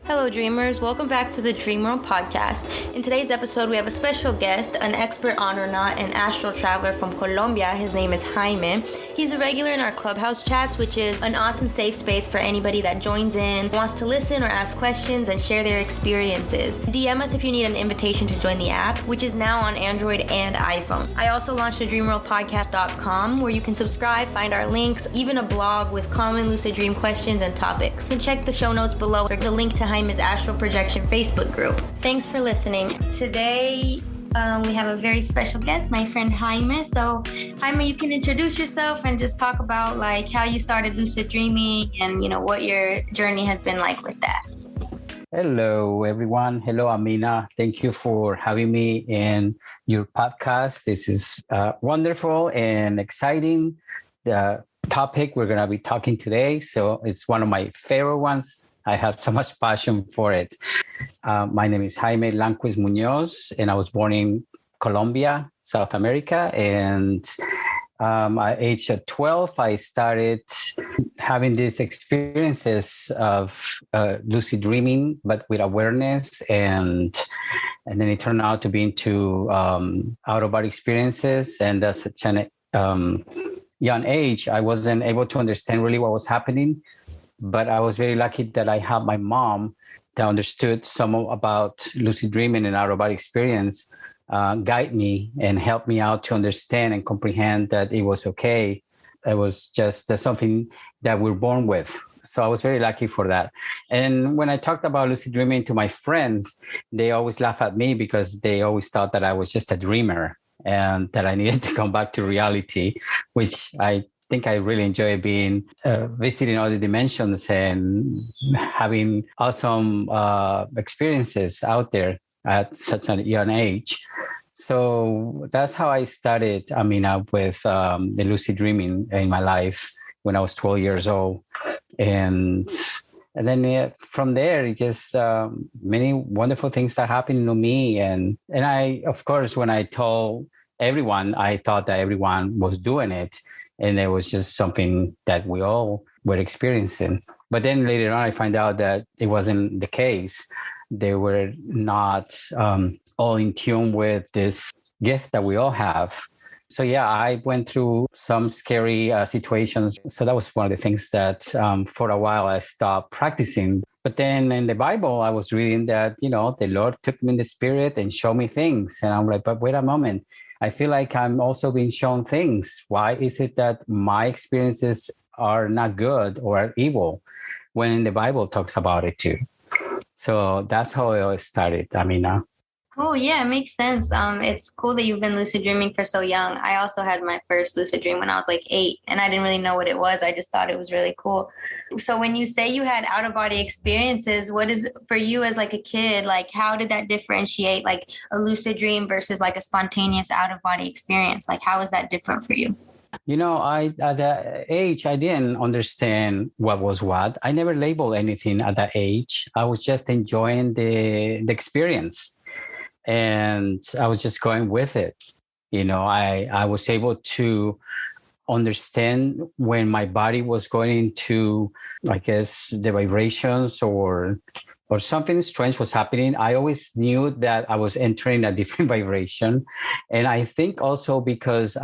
Hello, dreamers. Welcome back to the Dream World podcast. In today's episode, we have a special guest, an expert astronaut and astral traveler from Colombia. His name is Jaime. He's a regular in our Clubhouse chats, which is an awesome safe space for anybody that joins in, wants to listen or ask questions and share their experiences. DM us if you need an invitation to join the app, which is now on Android and iPhone. I also launched a dreamworldpodcast.com where you can subscribe, find our links, even a blog with common lucid dream questions and topics. You can check the show notes below for the link to Jaime's Astral Projection Facebook group. Thanks for listening. Today, we have a very special guest, my friend Jaime. So, Jaime, you can introduce yourself and just talk about like how you started lucid dreaming and what your journey has been like with that. Hello, everyone. Hello, Amina. Thank you for having me in your podcast. This is wonderful and exciting. The topic we're going to be talking today, so it's one of my favorite ones. I have so much passion for it. My name is Jaime Lanquez Munoz, and I was born in Colombia, South America. And at age of 12, I started having these experiences of lucid dreaming, but with awareness. And then it turned out to be into out-of-body experiences. And at such an young age, I wasn't able to understand really what was happening. But I was very lucky that I had my mom that understood some about lucid dreaming and out-of-body experience, guide me and help me out to understand and comprehend that it was okay. It was just something that we're born with. So I was very lucky for that. And when I talked about lucid dreaming to my friends, they always laugh at me because they always thought that I was just a dreamer and that I needed to come back to reality, which I think I really enjoy being visiting all the dimensions and having awesome experiences out there at such a young age. So that's how I started, with the lucid dreaming in my life when I was 12 years old. And then from there, it just many wonderful things that happened to me. And I, of course, when I told everyone, I thought that everyone was doing it. And it was just something that we all were experiencing. But then later on, I find out that it wasn't the case. They were not all in tune with this gift that we all have. So yeah, I went through some scary situations. So that was one of the things that for a while I stopped practicing. But then in the Bible, I was reading that, the Lord took me in the spirit and showed me things. And I'm like, but wait a moment. I feel like I'm also being shown things. Why is it that my experiences are not good or are evil when the Bible talks about it too? So that's how it all started, Amina. Cool. Yeah, it makes sense. It's cool that you've been lucid dreaming for so young. I also had my first lucid dream when I was like 8, and I didn't really know what it was. I just thought it was really cool. So when you say you had out-of-body experiences, what is for you as like a kid, like how did that differentiate like a lucid dream versus like a spontaneous out-of-body experience? Like how is that different for you? I at that age, I didn't understand what was what. I never labeled anything at that age. I was just enjoying the experience. And I was just going with it. I was able to understand when my body was going into, I guess, the vibrations or something strange was happening. I always knew that I was entering a different vibration. And I think also because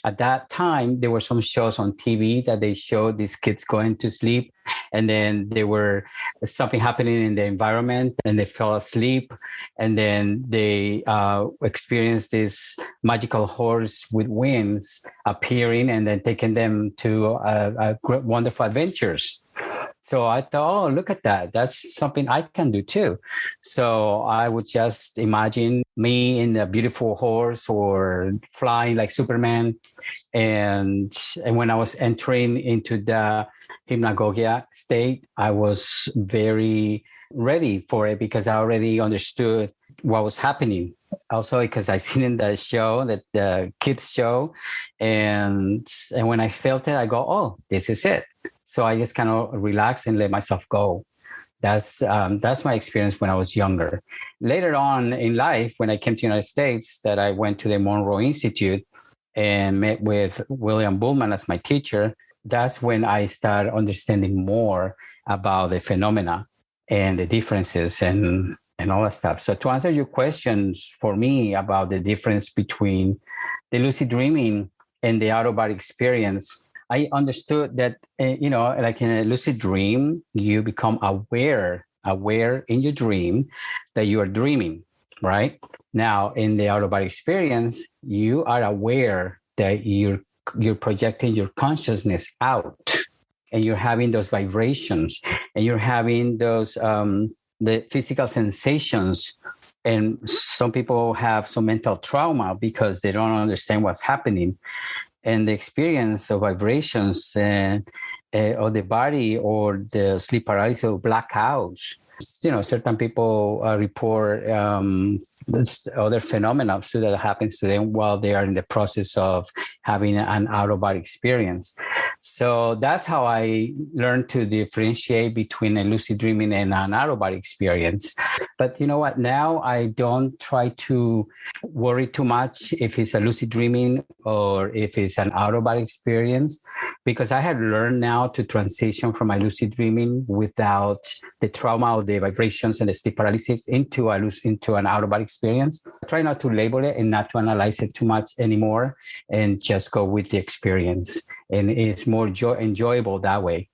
at that time, there were some shows on TV that they showed these kids going to sleep. And then there were something happening in the environment and they fell asleep. And then they experienced this magical horse with wings appearing and then taking them to wonderful adventures. So I thought, oh, look at that. That's something I can do too. So I would just imagine me in a beautiful horse or flying like Superman. And when I was entering into the hypnagogia state, I was very ready for it because I already understood what was happening. Also because I seen in the show, that the kids show. And when I felt it, I go, oh, this is it. So I just kind of relax and let myself go. That's my experience when I was younger. Later on in life, when I came to the United States, that I went to the Monroe Institute and met with William Buhlman as my teacher. That's when I started understanding more about the phenomena. and the differences and all that stuff. So to answer your questions for me about the difference between the lucid dreaming and the out-of-body experience, I understood that, like in a lucid dream, you become aware in your dream that you are dreaming, right? Now, in the out-of-body experience, you are aware that you're projecting your consciousness out, and you're having those vibrations, and you're having those the physical sensations. And some people have some mental trauma because they don't understand what's happening. And the experience of vibrations and of the body, or the sleep paralysis or blackouts, certain people report other phenomena so that happens to them while they are in the process of having an out-of-body experience. So that's how I learned to differentiate between a lucid dreaming and an out-of-body experience. But you know what? Now I don't try to worry too much if it's a lucid dreaming or if it's an out-of-body experience, because I had learned now to transition from a lucid dreaming without the trauma of the vibrations and the sleep paralysis into an out-of-body experience. I try not to label it and not to analyze it too much anymore, and just go with the experience. And it's more enjoyable that way.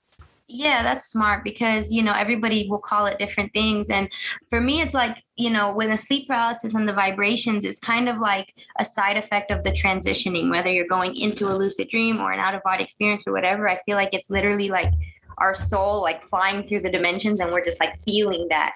Yeah, that's smart, because, everybody will call it different things. And for me, it's like, when the sleep paralysis and the vibrations is kind of like a side effect of the transitioning, whether you're going into a lucid dream or an out-of-body experience or whatever. I feel like it's literally like our soul like flying through the dimensions, and we're just like feeling that,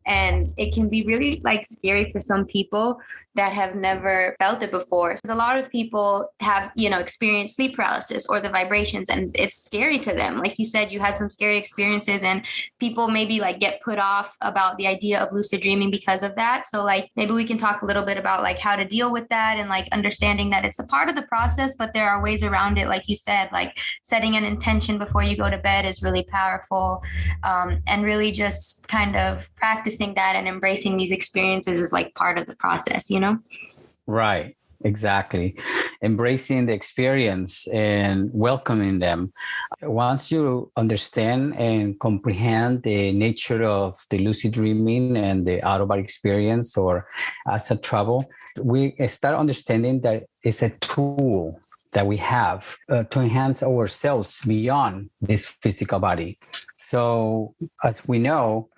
and it can be really like scary for some people that have never felt it before. So a lot of people have, experienced sleep paralysis or the vibrations, and it's scary to them. Like you said, you had some scary experiences, and people maybe like get put off about the idea of lucid dreaming because of that. So like maybe we can talk a little bit about like how to deal with that, and like understanding that it's a part of the process, but there are ways around it. Like you said, like setting an intention before you go to bed is really powerful, and really just kind of practicing that and embracing these experiences is like part of the process, Right. Exactly. Embracing the experience and welcoming them. Once you understand and comprehend the nature of the lucid dreaming and the out-of-body experience or astral travel, we start understanding that it's a tool that we have to enhance ourselves beyond this physical body. So as we know,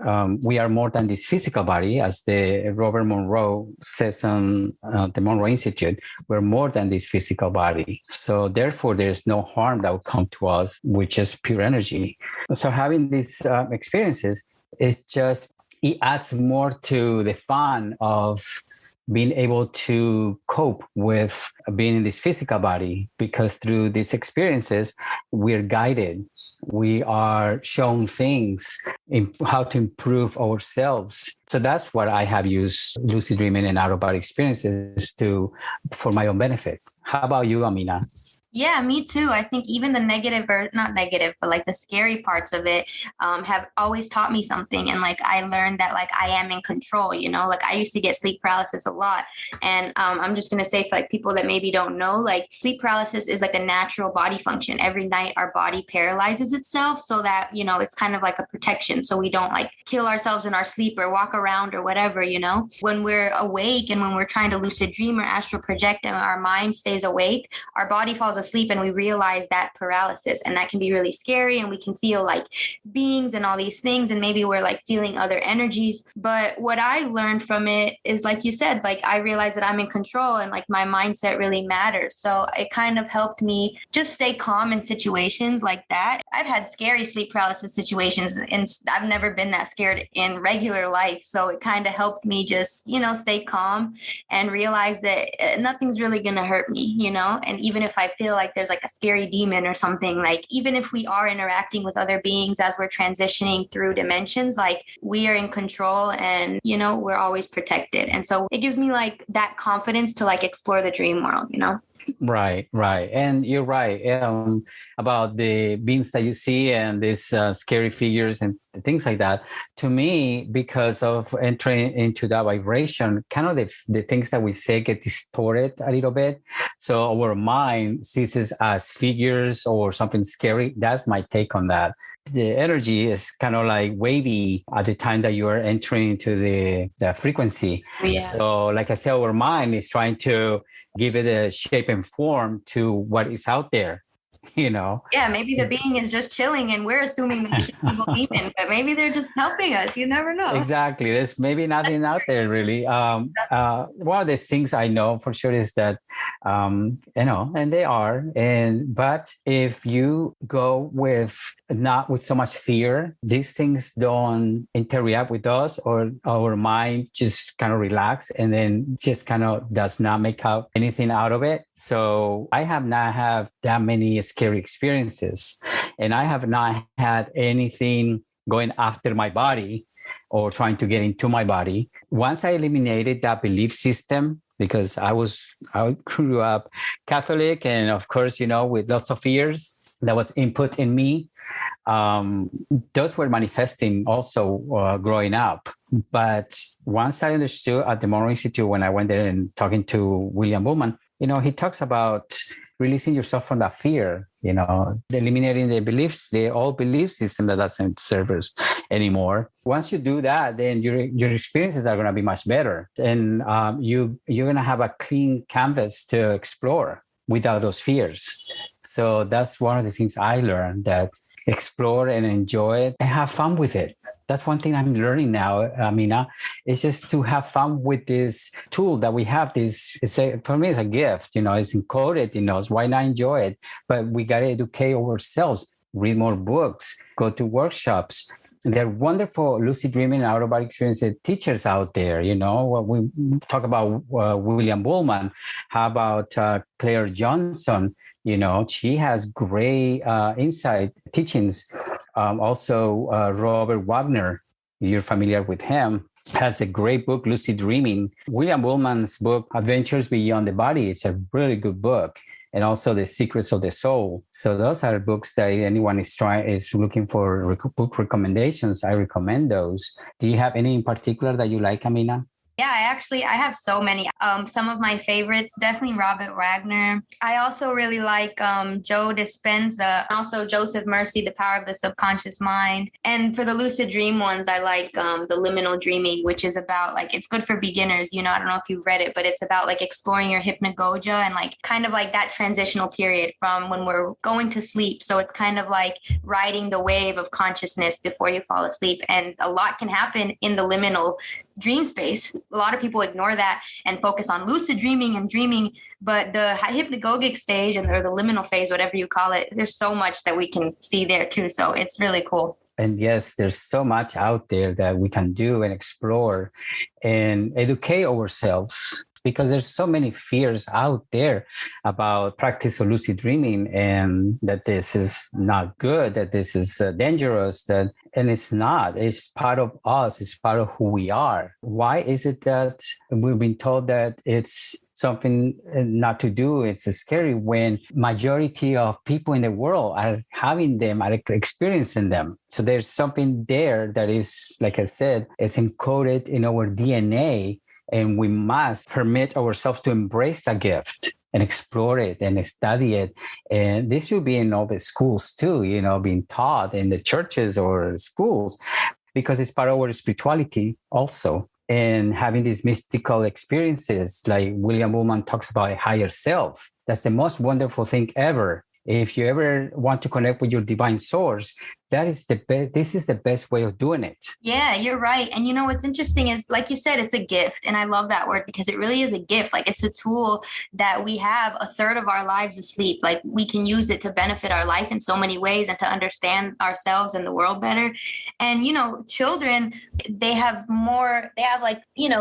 we are more than this physical body, as the Robert Monroe says on the Monroe Institute, we're more than this physical body. So therefore, there's no harm that will come to us, which is pure energy. So having these experiences is just, it adds more to the fun of being able to cope with being in this physical body, because through these experiences, we're guided. We are shown things in how to improve ourselves. So that's what I have used lucid dreaming and out-of-body experiences for my own benefit. How about you, Amina? Yeah, me too. I think even the negative, or not negative, but like the scary parts of it have always taught me something. And like I learned that like I am in control, like I used to get sleep paralysis a lot. And I'm just going to say, for like people that maybe don't know, like sleep paralysis is like a natural body function. Every night our body paralyzes itself so that, it's kind of like a protection. So we don't like kill ourselves in our sleep or walk around or whatever, When we're awake and when we're trying to lucid dream or astral project and our mind stays awake, our body falls asleep and we realize that paralysis, and that can be really scary, and we can feel like beings and all these things, and maybe we're like feeling other energies. But what I learned from it is, like you said, like I realized that I'm in control, and like my mindset really matters. So it kind of helped me just stay calm in situations like that. I've had scary sleep paralysis situations, and I've never been that scared in regular life. So it kind of helped me just, stay calm and realize that nothing's really going to hurt me, and even if I feel like there's like a scary demon or something, like even if we are interacting with other beings as we're transitioning through dimensions, like we are in control, and we're always protected. And so it gives me like that confidence to like explore the dream world. Right. And you're right about the beings that you see and these scary figures and things like that. To me, because of entering into that vibration, kind of the things that we say get distorted a little bit. So our mind sees it as figures or something scary. That's my take on that. the energy is kind of like wavy at the time that you are entering into the frequency. Yeah. So like I said, our mind is trying to give it a shape and form to what is out there. Yeah, maybe the being is just chilling and we're assuming that it's an evil demon, but maybe they're just helping us. You never know. Exactly. There's maybe nothing out there really. One of the things I know for sure is that, and they are, but if you go not with so much fear, these things don't interact with us, or our mind just kind of relax and then just kind of does not make out anything out of it. So I have not had that many scary experiences, and I have not had anything going after my body or trying to get into my body. Once I eliminated that belief system, because I grew up Catholic, and of course, with lots of fears that was input in me. Those were manifesting also growing up. But once I understood at the Monroe Institute, when I went there and talking to William Buhlman, he talks about releasing yourself from that fear, eliminating the old belief system that doesn't serve us anymore. Once you do that, then your experiences are going to be much better. And you're going to have a clean canvas to explore without those fears. So that's one of the things I learned, that explore and enjoy it and have fun with it. That's one thing I'm learning now, Amina, is just to have fun with this tool that we have. For me, it's a gift, it's encoded in us. Why not enjoy it? But we got to educate ourselves, read more books, go to workshops. And there are wonderful lucid dreaming and out-of-body experience teachers out there. We talk about William Buhlman. How about Claire Johnson? She has great insight teachings. Also, Robert Waggoner, you're familiar with him, has a great book, Lucid Dreaming. William Buhlman's book, Adventures Beyond the Body, is a really good book. And also The Secrets of the Soul. So those are books that anyone is looking for book recommendations. I recommend those. Do you have any in particular that you like, Amina? Yeah, I have so many. Some of my favorites, definitely Robert Waggoner. I also really like Joe Dispenza, also Joseph Mercy, The Power of the Subconscious Mind. And for the lucid dream ones, I like the liminal dreaming, which is about it's good for beginners. I don't know if you've read it, but it's about exploring your hypnagogia and kind of that transitional period from when we're going to sleep. So it's kind of like riding the wave of consciousness before you fall asleep. And a lot can happen in the liminal dream space. A lot of people ignore that and focus on lucid dreaming and dreaming, but the hypnagogic stage or the liminal phase, whatever you call it, there's so much that we can see there too. So it's really cool. And yes, there's so much out there that we can do and explore and educate ourselves, because there's so many fears out there about practice of lucid dreaming, and that this is not good, that this is dangerous, and it's not. It's part of us. It's part of who we are. Why is it that we've been told that it's something not to do, it's scary, when majority of people in the world are having them, are experiencing them? So there's something there that is, like I said, it's encoded in our DNA. And we must permit ourselves to embrace the gift and explore it and study it. And this should be in all the schools too, being taught in the churches or schools, because it's part of our spirituality also. And having these mystical experiences, like William Buhlman talks about, a higher self. That's the most wonderful thing ever. If you ever want to connect with your divine source, this is the best way of doing it. Yeah, you're right. And what's interesting is, like you said, it's a gift. And I love that word, because it really is a gift. It's a tool that we have a third of our lives asleep. We can use it to benefit our life in so many ways and to understand ourselves and the world better. And, children, they have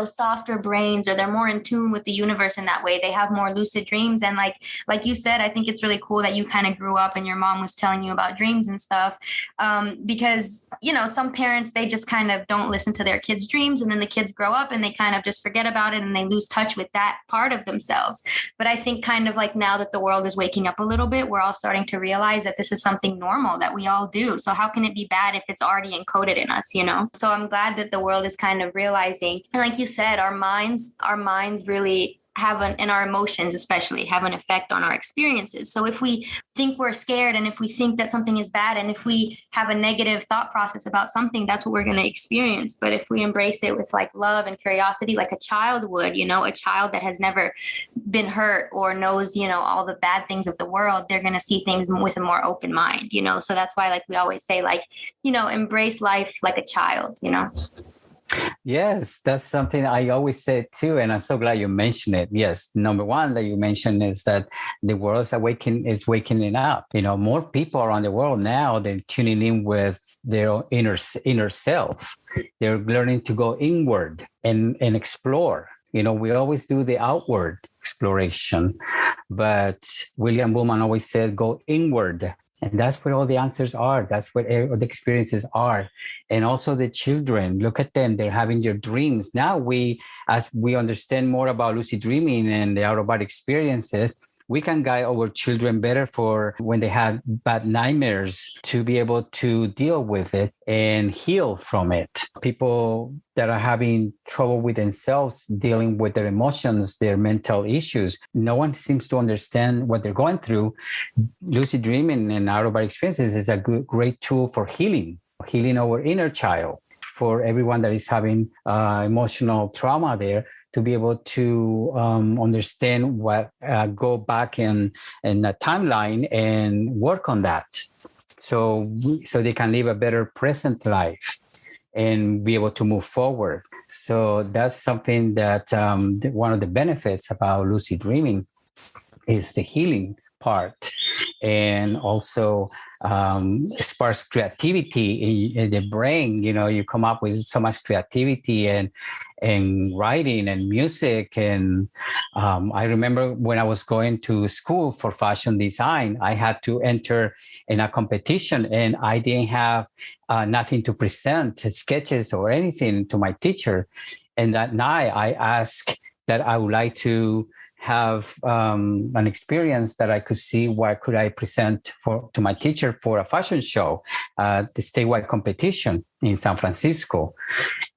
softer brains, or they're more in tune with the universe in that way. They have more lucid dreams. And like you said, I think it's really cool that you kind of grew up and your mom was telling you about dreams and stuff. Because, some parents, they just kind of don't listen to their kids' dreams, and then the kids grow up and they kind of just forget about it and they lose touch with that part of themselves. But I think kind of now that the world is waking up a little bit, we're all starting to realize that this is something normal that we all do. So how can it be bad if it's already encoded in us, So I'm glad that the world is kind of realizing. And like you said, our minds really and our emotions especially have an effect on our experiences. So if we think we're scared, and if we think that something is bad, and if we have a negative thought process about something, that's what we're going to experience. But if we embrace it with like love and curiosity, like a child would, a child that has never been hurt or knows, all the bad things of the world, they're going to see things with a more open mind, so that's why, like we always say, like, embrace life like a child. Yes, that's something I always say too, and I'm so glad you mentioned it. Yes, number one that you mentioned is that the world is waking up. More people around the world now, they're tuning in with their inner self. They're learning to go inward and explore. We always do the outward exploration, but William Buhlman always said, go inward. And that's where all the answers are. That's where the experiences are. And also the children, look at them. They're having their dreams. Now as we understand more about lucid dreaming and the out-of-body experiences, we can guide our children better for when they have bad nightmares, to be able to deal with it and heal from it. People that are having trouble with themselves, dealing with their emotions, their mental issues, no one seems to understand what they're going through. Lucid dreaming and out-of-body experiences is a great tool for healing our inner child. For everyone that is having emotional trauma there, to be able to understand what, go back in the timeline and work on that, so they can live a better present life and be able to move forward. So that's something that one of the benefits about lucid dreaming is the healing part, and also sparks creativity in the brain. You come up with so much creativity and writing and music. And I remember when I was going to school for fashion design, I had to enter in a competition, and I didn't have nothing to present, sketches or anything, to my teacher. And that night I asked that I would like to have an experience that I could see what could I present to my teacher for a fashion show, the statewide competition in San Francisco.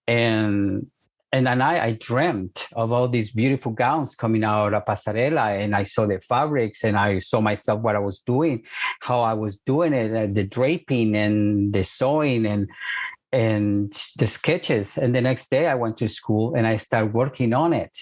And then I dreamt of all these beautiful gowns coming out of pasarela, and I saw the fabrics, and I saw myself what I was doing, how I was doing it, the draping and the sewing and the sketches. And the next day I went to school and I started working on it.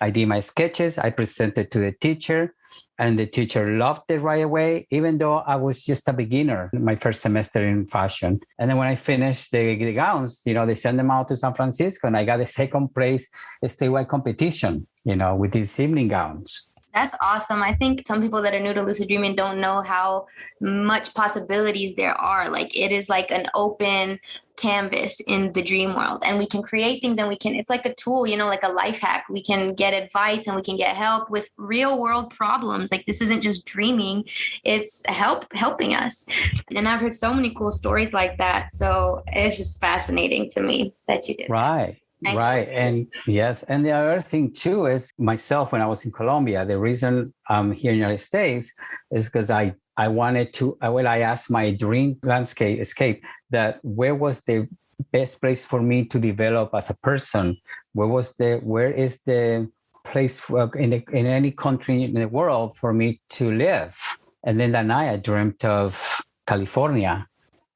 I did my sketches, I presented to the teacher, and the teacher loved it right away, even though I was just a beginner in my first semester in fashion. And then when I finished the gowns, they sent them out to San Francisco, and I got a second place statewide competition, with these evening gowns. That's awesome. I think some people that are new to lucid dreaming don't know how much possibilities there are. Like, it is like an open canvas in the dream world, and we can create things, and it's like a tool, like a life hack. We can get advice and we can get help with real world problems. Like, this isn't just dreaming, it's helping us. And I've heard so many cool stories like that. So it's just fascinating to me that you did right. that. Right. And yes. And the other thing too is myself, when I was in Colombia, the reason I'm here in the United States is because I wanted to, I asked my dream escape that where was the best place for me to develop as a person? Where is the place in any country in the world for me to live? And then that night I dreamt of California.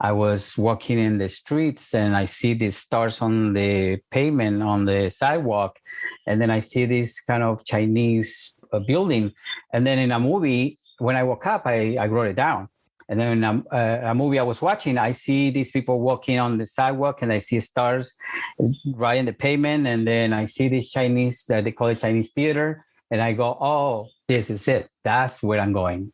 I was walking in the streets and I see these stars on the pavement, on the sidewalk. And then I see this kind of Chinese building. And then in a movie, when I woke up, I wrote it down. And then in a movie I was watching, I see these people walking on the sidewalk and I see stars right in the pavement. And then I see this Chinese, they call it Chinese theater. And I go, oh, this is it. That's where I'm going.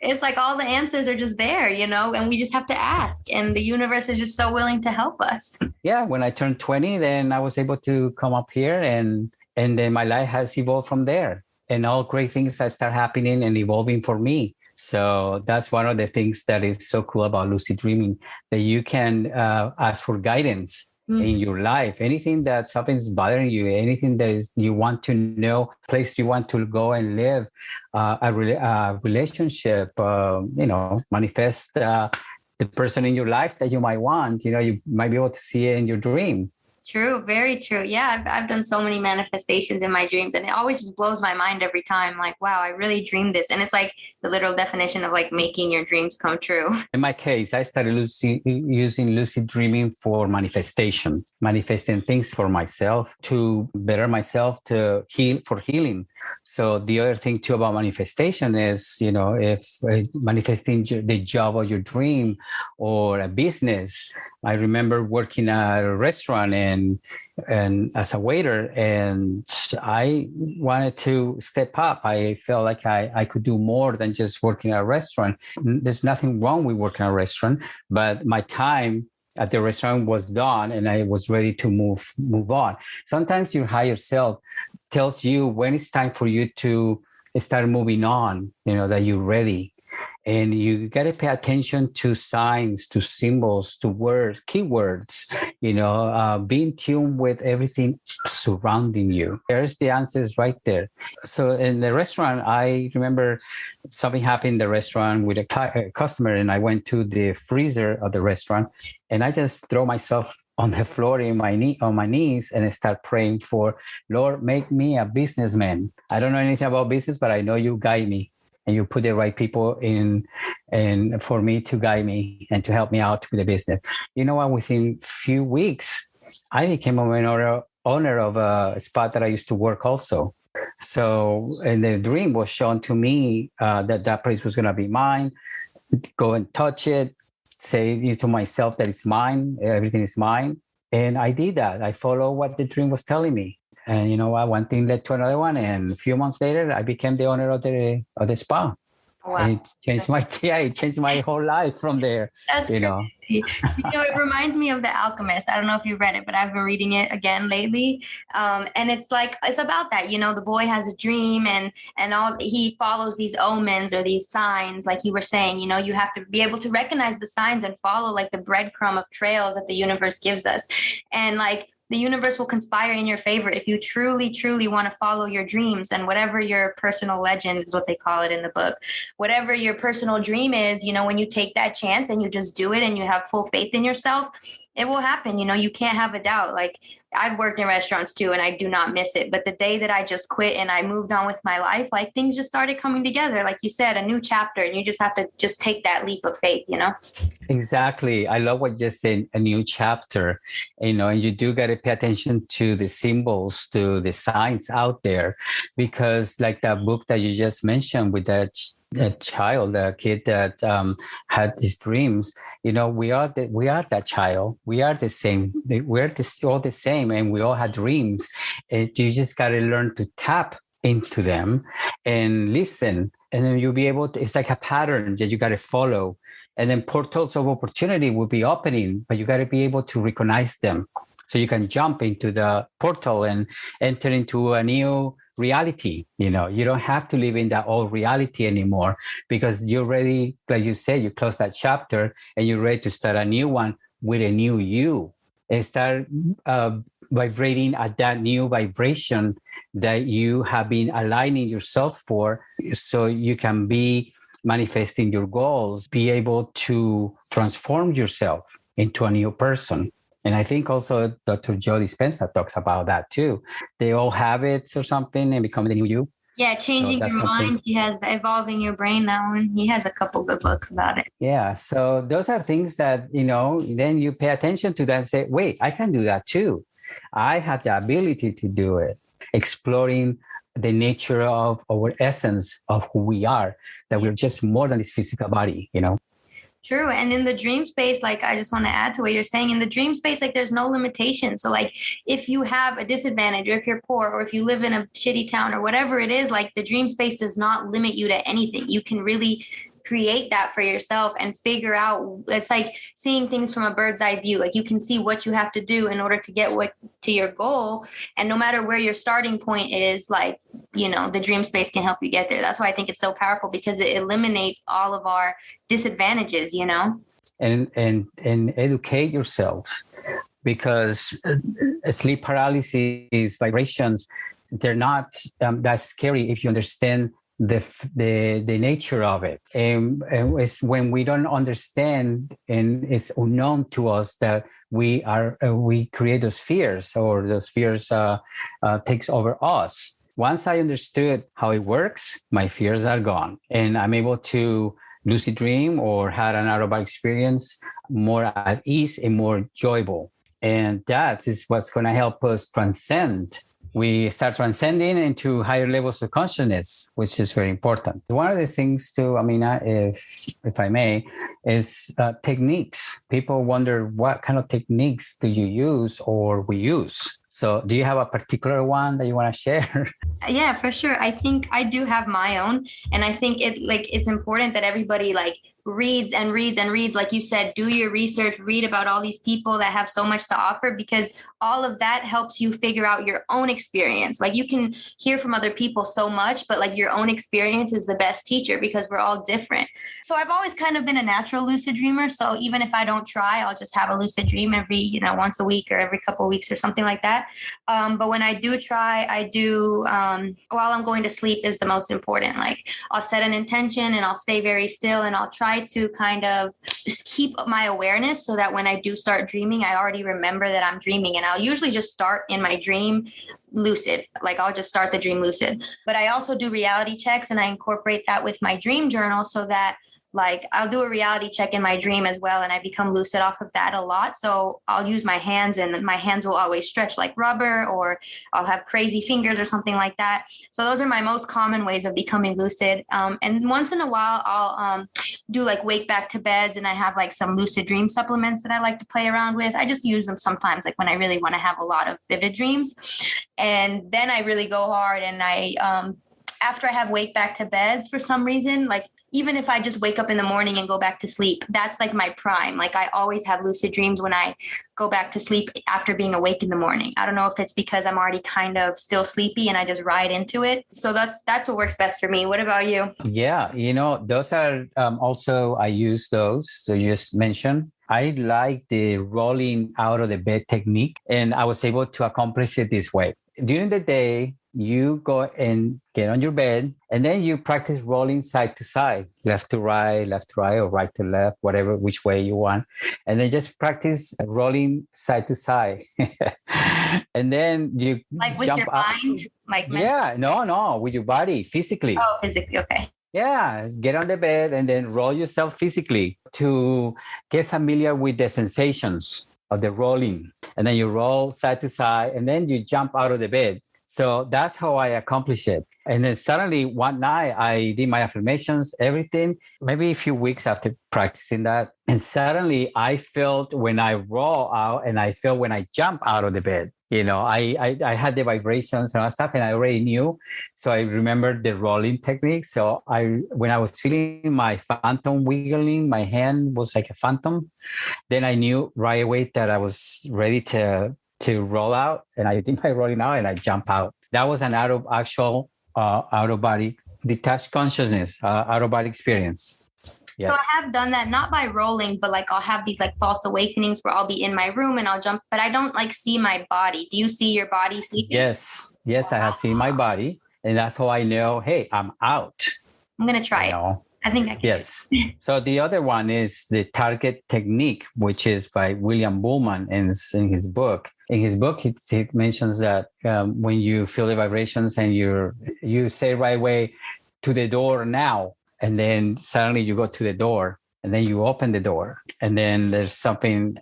It's like all the answers are just there, and we just have to ask. And the universe is just so willing to help us. Yeah. When I turned 20, then I was able to come up here and then my life has evolved from there. And all great things that start happening and evolving for me. So that's one of the things that is so cool about lucid dreaming, that you can ask for guidance in your life. Anything that something's bothering you, anything that is you want to know, place you want to go and live, a relationship, manifest the person in your life that you might want. You might be able to see it in your dream. True, very true. Yeah, I've done so many manifestations in my dreams, and it always just blows my mind every time. Like, wow, I really dreamed this. And it's like the literal definition of like making your dreams come true. In my case, I started using lucid dreaming for manifestation, manifesting things for myself, to better myself, to heal, for healing. So the other thing too about manifestation is, if manifesting the job of your dream or a business. I remember working at a restaurant and as a waiter, and I wanted to step up. I felt like I could do more than just working at a restaurant. There's nothing wrong with working at a restaurant, but my time at the restaurant was done and I was ready to move on. Sometimes your higher self tells you when it's time for you to start moving on, that you're ready. And you got to pay attention to signs, to symbols, to words, keywords, being tuned with everything surrounding you. There's the answers right there. So in the restaurant, I remember something happened in the restaurant with a customer, and I went to the freezer of the restaurant and I just throw myself on the floor on my knees and I start praying for, Lord, make me a businessman. I don't know anything about business, but I know you guide me. And you put the right people in, and for me to guide me and to help me out with the business. You know what? Within few weeks, I became an owner of a spot that I used to work also. So, and the dream was shown to me that place was going to be mine. Go and touch it. Say to myself that it's mine. Everything is mine. And I did that. I followed what the dream was telling me. And you know what? One thing led to another one, and a few months later, I became the owner of the spa. Wow! And it changed my whole life from there. That's crazy. It reminds me of The Alchemist. I don't know if you've read it, but I've been reading it again lately. And it's about that. The boy has a dream, and he follows these omens or these signs, like you were saying. You have to be able to recognize the signs and follow like the breadcrumb of trails that the universe gives us, and like. The universe will conspire in your favor if you truly, truly want to follow your dreams, and whatever your personal legend is what they call it in the book. Whatever your personal dream is, when you take that chance and you just do it and you have full faith in yourself, it will happen. You can't have a doubt. Like I've worked in restaurants too, and I do not miss it. But the day that I just quit and I moved on with my life, like things just started coming together. Like you said, a new chapter, and you just have to just take that leap of faith, Exactly. I love what you said, a new chapter, and you do got to pay attention to the symbols, to the signs out there, because like that book that you just mentioned with that child, the kid that had these dreams, we are that child. We are the same. We're all the same, and we all had dreams. And you just got to learn to tap into them and listen, and then you'll be able to. It's like a pattern that you got to follow, and then portals of opportunity will be opening, but you got to be able to recognize them, so you can jump into the portal and enter into a new reality. You don't have to live in that old reality anymore, because you're ready, like you said, you close that chapter and you're ready to start a new one with a new you, and start vibrating at that new vibration that you have been aligning yourself for, so you can be manifesting your goals, be able to transform yourself into a new person. And I think also Dr. Joe Dispenza talks about that too. The old habits or something and become the new you. Yeah, changing your mind. He has the Evolving Your Brain, that one. He has a couple good books about it. Yeah, so those are things that, then you pay attention to them and say, wait, I can do that too. I have the ability to do it. Exploring the nature of our essence of who we are, that we're just more than this physical body, True. And in the dream space, like I just want to add to what you're saying, in the dream space, like there's no limitation. So like if you have a disadvantage, or if you're poor, or if you live in a shitty town, or whatever it is, like the dream space does not limit you to anything. You can really create that for yourself and figure out. It's like seeing things from a bird's eye view. Like you can see what you have to do in order to get to your goal. And no matter where your starting point is, like, the dream space can help you get there. That's why I think it's so powerful, because it eliminates all of our disadvantages, And educate yourselves, because sleep paralysis, vibrations, they're not that scary if you understand the nature of it. And it's when we don't understand and it's unknown to us that we create those fears, or those fears takes over us. Once I understood how it works, my fears are gone, and I'm able to lucid dream or had an out-of-body experience more at ease and more enjoyable. And that is what's going to help us transcend. We start transcending into higher levels of consciousness, which is very important. One of the things too, Amina, if I may, is techniques. People wonder, what kind of techniques do you use or we use? So do you have a particular one that you want to share? Yeah, for sure. I think I do have my own. And I think it's important that everybody reads and reads and reads. Like you said, do your research, read about all these people that have so much to offer, because all of that helps you figure out your own experience. Like you can hear from other people so much, but your own experience is the best teacher, because we're all different. So I've always kind of been a natural lucid dreamer. So even if I don't try, I'll just have a lucid dream every, once a week or every couple of weeks or something like that. But when I do try, I do, while I'm going to sleep is the most important. I'll set an intention and I'll stay very still, and I'll try to kind of just keep my awareness so that when I do start dreaming, I already remember that I'm dreaming. And I'll usually just start in my dream lucid. I'll just start the dream lucid. But I also do reality checks, and I incorporate that with my dream journal so that I'll do a reality check in my dream as well, and I become lucid off of that a lot. So I'll use my hands, and my hands will always stretch like rubber, or I'll have crazy fingers or something like that. So those are my most common ways of becoming lucid. And once in a while, I'll do wake back to beds, and I have some lucid dream supplements that I like to play around with. I just use them sometimes, when I really want to have a lot of vivid dreams. And then I really go hard, and after I have wake back to beds, for some reason, even if I just wake up in the morning and go back to sleep, that's my prime. I always have lucid dreams when I go back to sleep after being awake in the morning. I don't know if it's because I'm already kind of still sleepy and I just ride into it. So that's what works best for me. What about you? Yeah, those are also, I use those. So you just mentioned. I like the rolling out of the bed technique, and I was able to accomplish it this way. During the day, you go and get on your bed, and then you practice rolling side to side, left to right, or right to left, whatever, which way you want. And then just practice rolling side to side. And then you with jump your up. mind? Yeah, no, with your body, physically. Oh, physically, okay. Yeah, get on the bed and then roll yourself physically to get familiar with the sensations of the rolling. And then you roll side to side, and then you jump out of the bed. So that's how I accomplish it. And then suddenly one night I did my affirmations, everything, maybe a few weeks after practicing that. And suddenly I felt when I roll out, and I felt when I jump out of the bed. I had the vibrations and all stuff, and I already knew. So I remembered the rolling technique. So when I was feeling my phantom wiggling, my hand was like a phantom. Then I knew right away that I was ready to roll out, and I did my rolling out and I jump out. That was an out of body, detached consciousness, out of body experience. Yes. So I have done that, not by rolling, but I'll have these false awakenings where I'll be in my room and I'll jump, but I don't see my body. Do you see your body sleeping? Yes, I have seen my body, and that's how I know, hey, I'm out. I'm going to try it. I think I can. Yes. So the other one is the target technique, which is by William Buhlman in his book. In his book, he mentions that when you feel the vibrations and you say right away, to the door now, and then suddenly you go to the door, and then you open the door, and then there's something,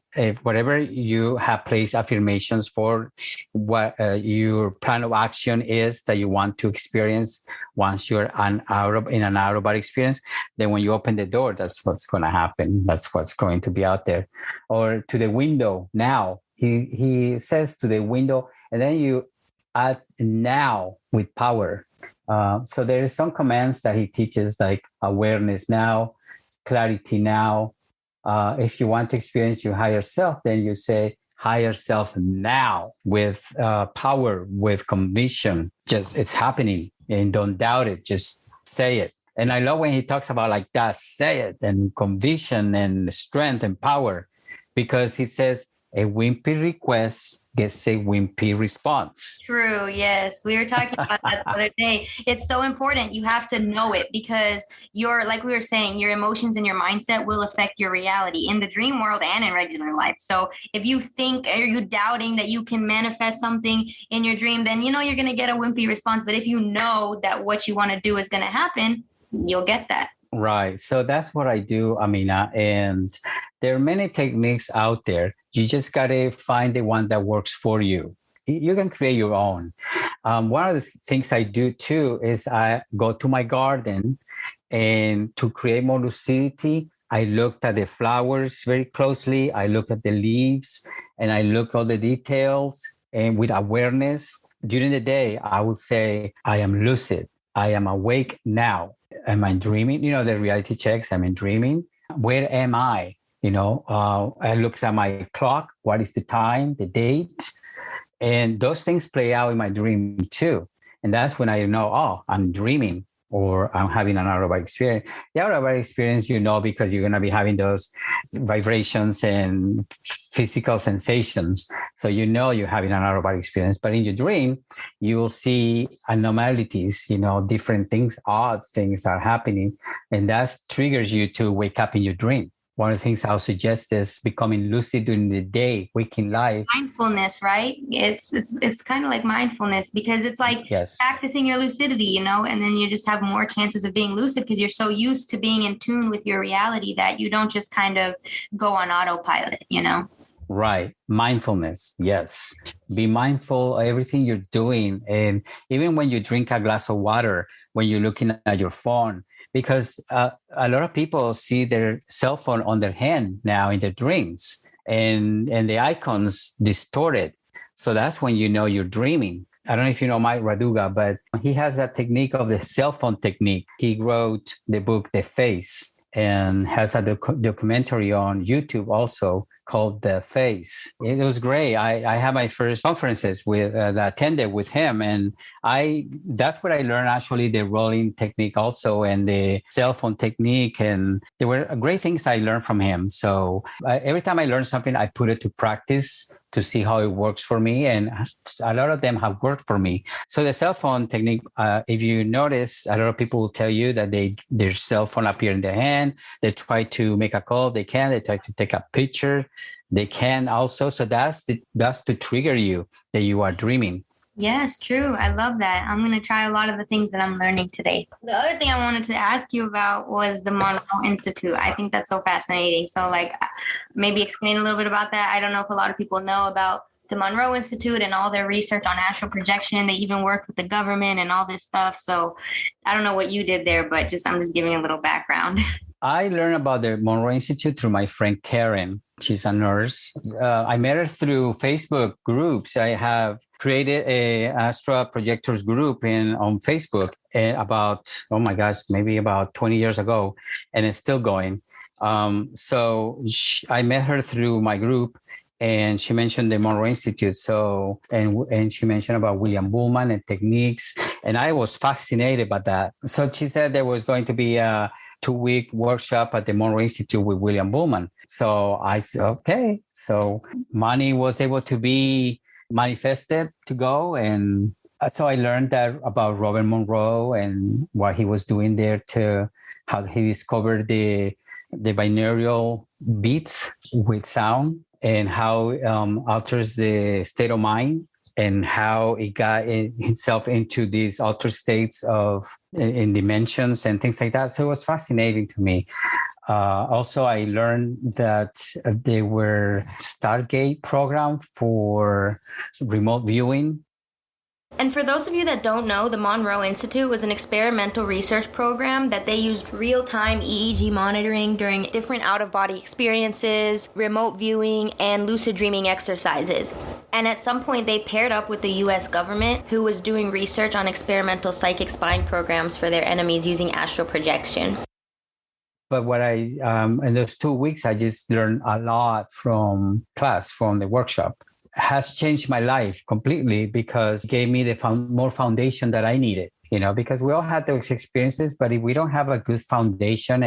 whatever you have placed affirmations for, what your plan of action is that you want to experience once you're in an out of body experience. Then when you open the door, that's what's going to happen. That's what's going to be out there. Or to the window now. He says to the window, and then you add now with power. So there is some commands that he teaches, like awareness now, clarity now. If you want to experience your higher self, then you say higher self now with power, with conviction. Just it's happening, and don't doubt it. Just say it. And I love when he talks about that, say it, and conviction and strength and power, because he says a wimpy request gets a wimpy response. True. Yes. We were talking about that the other day. It's so important. You have to know it because like we were saying, your emotions and your mindset will affect your reality in the dream world and in regular life. So if you think, or you doubting that you can manifest something in your dream, then, you're going to get a wimpy response. But if you know that what you want to do is going to happen, you'll get that. Right. So that's what I do, Amina. And there are many techniques out there. You just got to find the one that works for you. You can create your own. One of the things I do too is I go to my garden, and to create more lucidity, I looked at the flowers very closely. I look at the leaves, and I look at all the details. And with awareness, during the day, I would say, I am lucid. I am awake now. Am I dreaming? The reality checks. Am I dreaming? Where am I? I look at my clock. What is the time, the date? And those things play out in my dream too. And that's when I know, I'm dreaming, or I'm having an out-of-body experience. The out-of-body experience, because you're going to be having those vibrations and physical sensations. So you're having an out-of-body experience. But in your dream, you will see anomalies, different things, odd things are happening. And that triggers you to wake up in your dream. One of the things I'll suggest is becoming lucid during the day, waking life. Mindfulness, right? It's kind of like mindfulness, because it's like practicing your lucidity, and then you just have more chances of being lucid because you're so used to being in tune with your reality that you don't just kind of go on autopilot, Right. Mindfulness. Yes. Be mindful of everything you're doing. And even when you drink a glass of water, when you're looking at your phone, because a lot of people see their cell phone on their hand now in their dreams, and the icons distorted. So that's when you're dreaming. I don't know if you know Mike Raduga, but he has that technique of the cell phone technique. He wrote the book, The Face, and has a documentary on YouTube also called The Face. It was great. I had my first conferences that attended with him, and that's what I learned, actually, the rolling technique also, and the cell phone technique, and there were great things I learned from him. So every time I learn something, I put it to practice to see how it works for me, and a lot of them have worked for me. So the cell phone technique, if you notice, a lot of people will tell you that their cell phone appear in their hand. They try to make a call, they can. They try to take a picture, they can also. So that's to trigger you that you are dreaming. Yes, true. I love that. I'm going to try a lot of the things that I'm learning today. The other thing I wanted to ask you about was the Monroe Institute. I think that's so fascinating. So maybe explain a little bit about that. I don't know if a lot of people know about the Monroe Institute and all their research on astral projection. They even worked with the government and all this stuff. So I don't know what you did there, but I'm just giving a little background. I learned about the Monroe Institute through my friend Karen. She's a nurse. I met her through Facebook groups. I have created a astral projectors group on Facebook about, maybe about 20 years ago, and it's still going. I met her through my group, and she mentioned the Monroe Institute. So, and she mentioned about William Buhlman and techniques, and I was fascinated by that. So she said there was going to be a 2-week workshop at the Monroe Institute with William Buhlman. So I said, okay. So money was able to be manifested to go. And so I learned that about Robert Monroe and what he was doing there, to how he discovered the binaural beats with sound, and how alters the state of mind, and how it got himself into these altered states in dimensions and things like that. So it was fascinating to me. Also, I learned that there were Stargate program for remote viewing. And for those of you that don't know, the Monroe Institute was an experimental research program that they used real-time EEG monitoring during different out-of-body experiences, remote viewing, and lucid dreaming exercises. And at some point, they paired up with the U.S. government, who was doing research on experimental psychic spying programs for their enemies using astral projection. But what in those 2 weeks, I just learned a lot from the workshop. Has changed my life completely, because it gave me the more foundation that I needed, because we all had those experiences, but if we don't have a good foundation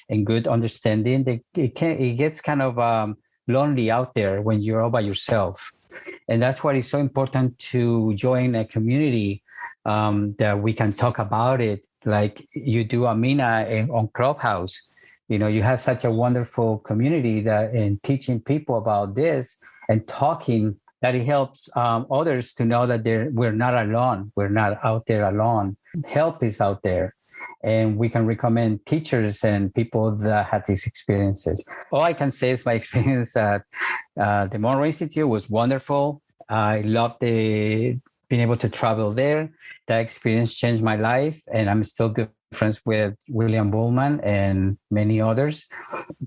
and good understanding, it gets kind of lonely out there when you're all by yourself. And that's why it's so important to join a community that we can talk about it, like you do, Amina, on Clubhouse. You have such a wonderful community that in teaching people about this and talking, that it helps others to know that we're not alone. We're not out there alone. Help is out there. And we can recommend teachers and people that had these experiences. All I can say is my experience at the Monroe Institute was wonderful. I loved being able to travel there. That experience changed my life, and I'm still good friends with William Buhlman and many others.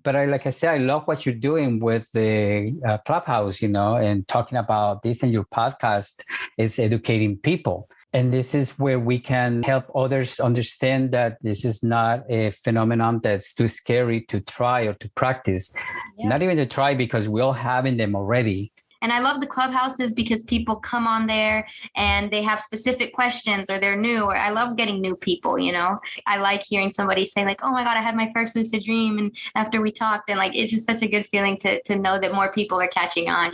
But like I said, I love what you're doing with the Clubhouse, and talking about this in your podcast is educating people. And this is where we can help others understand that this is not a phenomenon that's too scary to try or to practice. Yeah. Not even to try, because we all having them already. And I love the clubhouses because people come on there and they have specific questions, or they're new, or I love getting new people, I like hearing somebody say like, oh my God, I had my first lucid dream. And after we talked, and like, it's just such a good feeling to know that more people are catching on,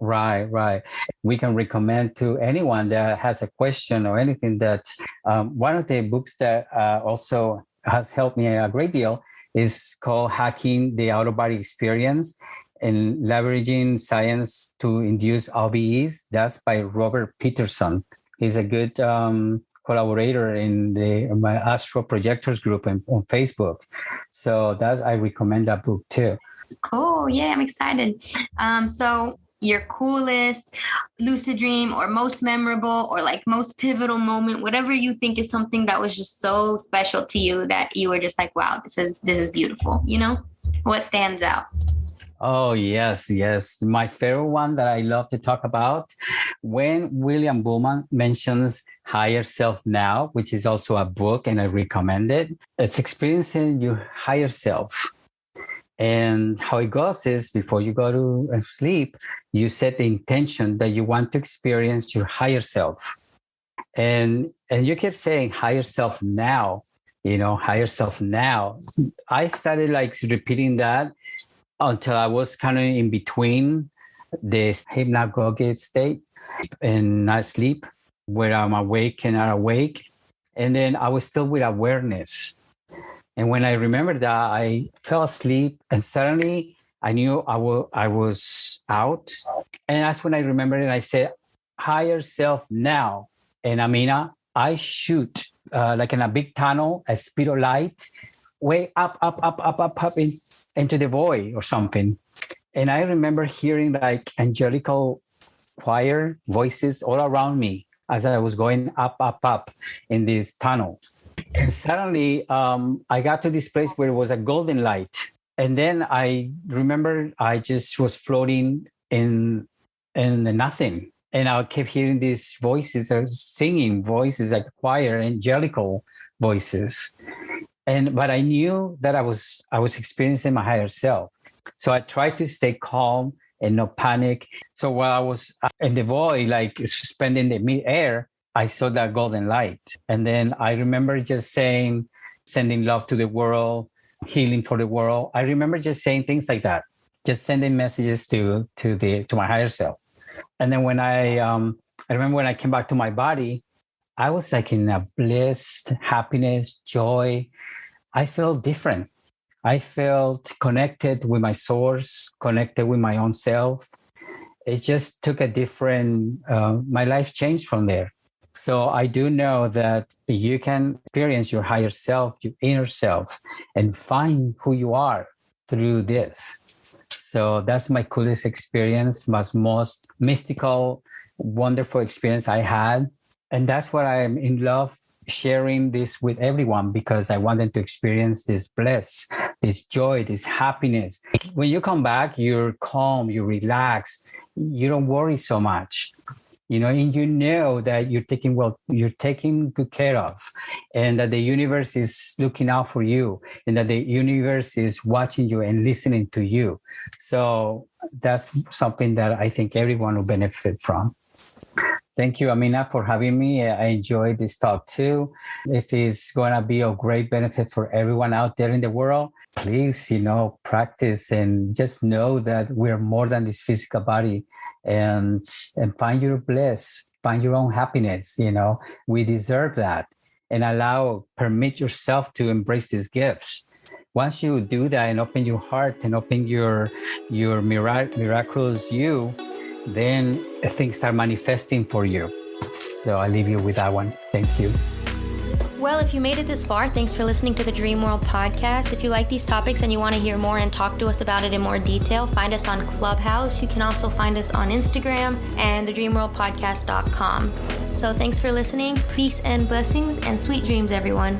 Right. We can recommend to anyone that has a question or anything that one of the books that also has helped me a great deal is called Hacking the Out-of-Body Experience and Leveraging Science to Induce OBEs. That's by Robert Peterson. He's a good collaborator in my Astro Projectors group on Facebook. So I recommend that book too. Cool. Yeah, I'm excited. So your coolest lucid dream, or most memorable, or like most pivotal moment, whatever you think is something that was just so special to you that you were just like, wow, this is beautiful. What stands out? Oh, yes. My favorite one that I love to talk about, when William Buhlman mentions Higher Self Now, which is also a book and I recommend it. It's experiencing your higher self. And how it goes is, before you go to sleep, you set the intention that you want to experience your higher self. And you keep saying higher self now, higher self now. I started like repeating that until I was kind of in between this hypnagogic state and not sleep, where I'm awake and not awake. And then I was still with awareness. And when I remembered that, I fell asleep, and suddenly I knew I was out. And that's when I remembered it. I said, higher self now. And Amina, I shoot like in a big tunnel, a speed of light, way up into the void or something. And I remember hearing like angelical choir voices all around me as I was going up in this tunnel. And suddenly I got to this place where it was a golden light. And then I remember I just was floating in nothing. And I kept hearing these voices, singing voices, like choir, angelical voices. But I knew that I was experiencing my higher self. So I tried to stay calm and not panic. So while I was in the void, like suspending the mid-air, I saw that golden light. And then I remember just saying, sending love to the world, healing for the world. I remember just saying things like that, just sending messages to my higher self. And then when I remember when I came back to my body, I was like in a bliss, happiness, joy. I felt different. I felt connected with my source, connected with my own self. It just took a different, my life changed from there. So I do know that you can experience your higher self, your inner self, and find who you are through this. So that's my coolest experience, most mystical, wonderful experience I had. And that's what I'm in love sharing this with everyone, because I want them to experience this bliss, this joy, this happiness. When you come back, you're calm, you relax, you don't worry so much. And you know that you're taking good care of, and that the universe is looking out for you, and that the universe is watching you and listening to you. So that's something that I think everyone will benefit from. Thank you, Amina, for having me. I enjoyed this talk too. If it's going to be of great benefit for everyone out there in the world, please, practice and just know that we're more than this physical body, and find your bliss, find your own happiness. We deserve that, and permit yourself to embrace these gifts. Once you do that and open your heart and open your miraculous you, then things start manifesting for you. So I leave you with that one. Thank you. Well, if you made it this far, thanks for listening to the Dream World podcast. If you like these topics and you want to hear more and talk to us about it in more detail, find us on Clubhouse. You can also find us on Instagram and thedreamworldpodcast.com. So thanks for listening. Peace and blessings and sweet dreams, everyone.